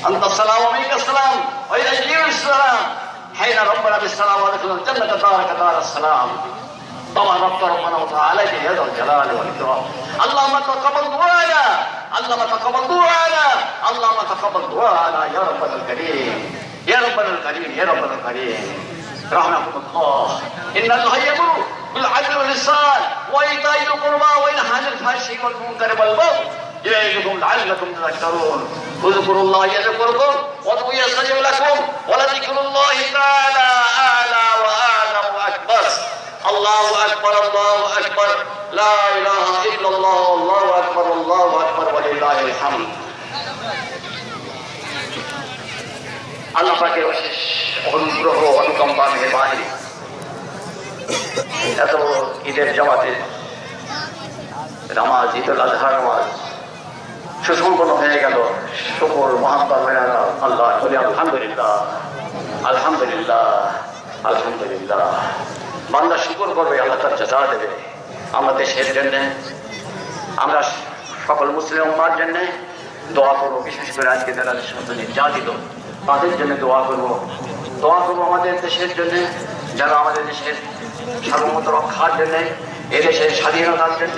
أنت السلام ومنك السلام وإليك السلام حين ربنا بالسلام ودخل الجنة دارك دار السلام طبعا ربنا وتعالى يا ذا الجلال والإكرام اللهم تقبل دعانا اللهم تقبل دعانا اللهم تقبل دعانا يا ربنا الكريم يا ربنا الكريم يا ربنا الكريم رحمكم الله إن الله يأمر بالعدل والإحسان وإيتاء ذي القربى وينهى عن الفحشاء والمنكر والبغي يعظكم لعلكم تذكرون اذكروا الله يذكركم وادعوه يستجب لكم ولذكر الله تعالى أعلى وأعلى وأكبر الله أكبر الله أكبر لا إله إلا الله الله أكبر ولله الحمد আল্লাহ পাকের অশেষ অনুগ্রহ অনুকম্পা মেহেরবানি এত ঈদের জামাতে নামাজ ঈদুল আজহার নামাজ সুসম্পন্ন হয়ে গেল শুকর মহাত্মা আল্লাহ বলি আলহামদুলিল্লাহ আলহামদুলিল্লাহ আলহামদুলিল্লাহ বান্দা শুকর করবে আল্লাহ তার জাযা দেবে আমরা দেশের জন্য আমরা সকল মুসলিম উম্মার জন্য দোয়া করবো বিশেষ করে আজকে যারা নির্যাতিত তাদের জন্য দোয়া করবো আমাদের দেশের জন্য যারা আমাদের দেশের সার্বভৌমত্ব রক্ষার জন্য এদেশের স্বাধীনতার জন্য